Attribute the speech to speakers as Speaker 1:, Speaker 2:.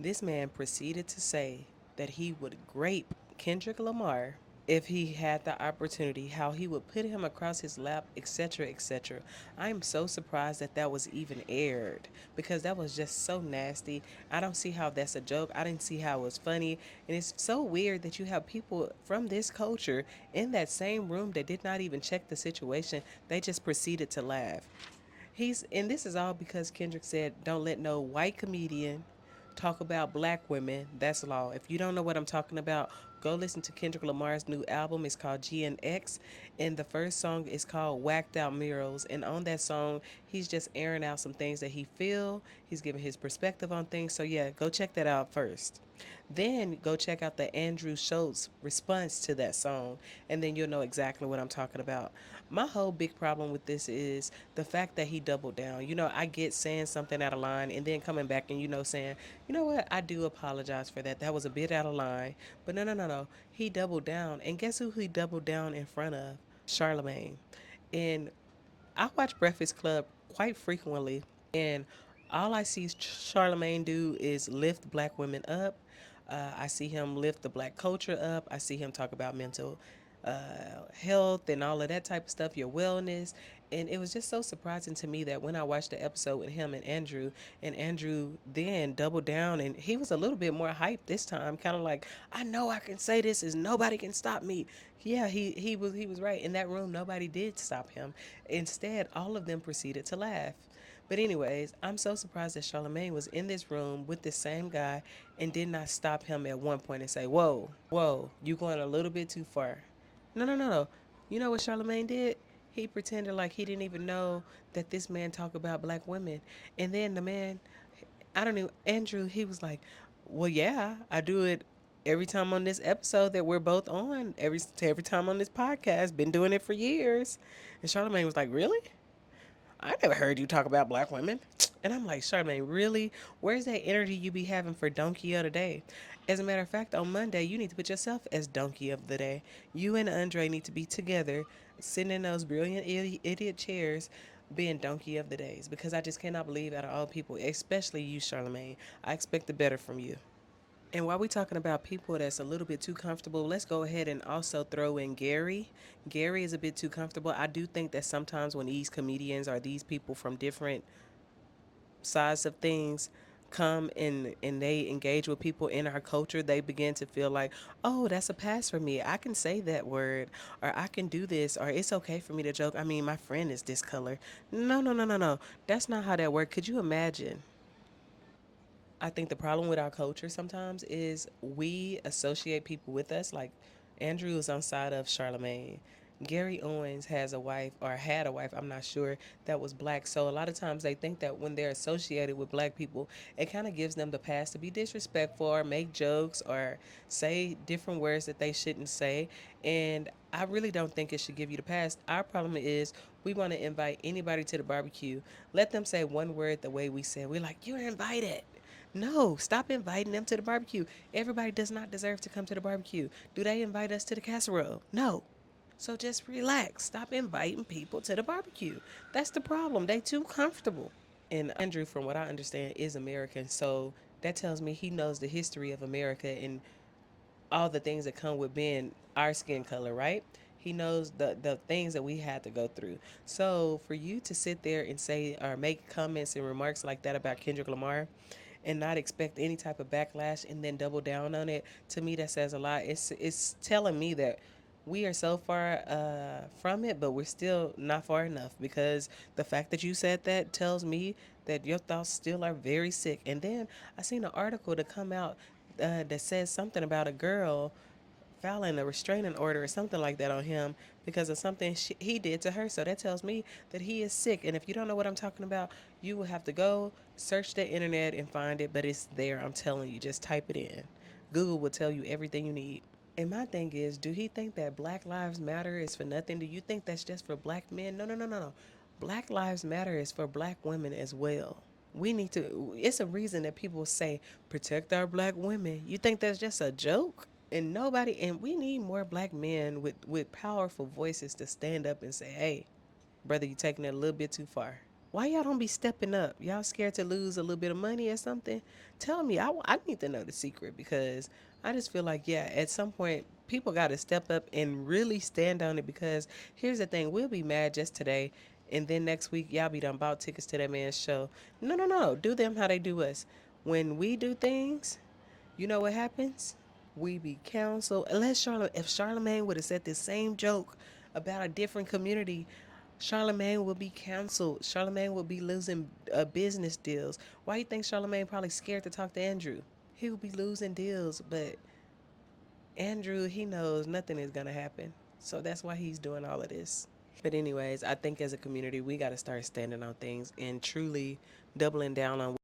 Speaker 1: This man proceeded to say that he would grape Kendrick Lamar if he had the opportunity, how he would put him across his lap, etc., etc. I'm so surprised that that was even aired because that was just so nasty. I don't see how that's a joke. I didn't see how it was funny. And it's so weird that you have people from this culture in that same room that did not even check the situation. They just proceeded to laugh. And this is all because Kendrick said, "Don't let no white comedian talk about black women. That's law." If you don't know what I'm talking about, go listen to Kendrick Lamar's new album. It's called GNX, and the first song is called Whacked Out Murals. And on that song, he's just airing out some things that he feel. He's giving his perspective on things. So yeah, go check that out first. Then go check out the Andrew Schulz response to that song, and then you'll know exactly what I'm talking about. My whole big problem with this is the fact that he doubled down. I get saying something out of line and then coming back and saying, you know what, I do apologize for that. That was a bit out of line. But no, no, no, no. He doubled down. And guess who he doubled down in front of? Charlamagne. And I watch Breakfast Club quite frequently, and all I see Charlamagne do is lift black women up. I see him lift the black culture up. I see him talk about mental health and all of that type of stuff, your wellness. And it was just so surprising to me that when I watched the episode with him and Andrew then doubled down, and he was a little bit more hyped this time, kind of like, I know I can say this, is nobody can stop me. Yeah, he was right. In that room, nobody did stop him. Instead, all of them proceeded to laugh. But anyways, I'm so surprised that Charlamagne was in this room with the same guy and did not stop him at one point and say, "Whoa, whoa, you going a little bit too far." No, no, no, no. You know what Charlamagne did? He pretended like he didn't even know that this man talked about black women. And then the man, I don't know, Andrew, he was like, "Well, yeah, I do it every time on this episode that we're both on. Every time on this podcast, been doing it for years." And Charlamagne was like, "Really? I never heard you talk about black women." And I'm like, Charmaine, really? Where's that energy you be having for Donkey of the Day? As a matter of fact, on Monday, you need to put yourself as Donkey of the Day. You and Andre need to be together, sitting in those brilliant idiot chairs, being Donkey of the Days. Because I just cannot believe out of all people, especially you, Charlamagne, I expect the better from you. And while we're talking about people that's a little bit too comfortable, let's go ahead and also throw in Gary. Gary is a bit too comfortable. I do think that sometimes when these comedians or these people from different sides of things come and they engage with people in our culture, they begin to feel like, oh, that's a pass for me. I can say that word, or I can do this, or it's okay for me to joke. I mean, my friend is this color. No, no, no, no, no. That's not how that works. Could you imagine? I think the problem with our culture sometimes is we associate people with us. Like Andrew is on side of Charlemagne. Gary Owens has a wife or had a wife, I'm not sure, that was black. So a lot of times they think that when they're associated with black people, it kind of gives them the pass to be disrespectful or make jokes or say different words that they shouldn't say. And I really don't think it should give you the pass. Our problem is we want to invite anybody to the barbecue. Let them say one word the way we say. We're like, you're invited. No, stop inviting them to the barbecue. Everybody does not deserve to come to the barbecue. Do they invite us to the casserole? No. So just relax. Stop inviting people to the barbecue. That's the problem. They too comfortable. And Andrew, from what I understand, is American. So that tells me he knows the history of America and all the things that come with being our skin color, right? He knows the things that we had to go through. So for you to sit there and say or make comments and remarks like that about Kendrick Lamar and not expect any type of backlash and then double down on it, to me that says a lot. It's telling me that we are so far from it, but we're still not far enough, because the fact that you said that tells me that your thoughts still are very sick. And then I seen an article to come out that says something about a girl filing a restraining order or something like that on him because of something he did to her. So that tells me that he is sick. And if you don't know what I'm talking about, you will have to go search the internet and find it. But it's there. I'm telling you, just type it in. Google will tell you everything you need. And my thing is, do he think that Black Lives Matter is for nothing? Do you think that's just for black men? No, no, no, no, no. Black Lives Matter is for black women as well. We need to, it's a reason that people say, protect our black women. You think that's just a joke? And nobody, and we need more black men with powerful voices to stand up and say, hey, brother, you're taking it a little bit too far. Why y'all don't be stepping up? Y'all scared to lose a little bit of money or something? Tell me. I need to know the secret because I just feel like, yeah, at some point, people got to step up and really stand on it because here's the thing. We'll be mad just today. And then next week, y'all be done bought tickets to that man's show. No, no, no. Do them how they do us. When we do things, you know what happens? We be counseled. If Charlamagne would have said the same joke about a different community, Charlamagne would be canceled. Charlamagne would be losing business deals. Why you think Charlamagne probably scared to talk to Andrew? He would be losing deals, but Andrew, he knows nothing is gonna happen. So that's why he's doing all of this. But anyways, I think as a community, we got to start standing on things and truly doubling down on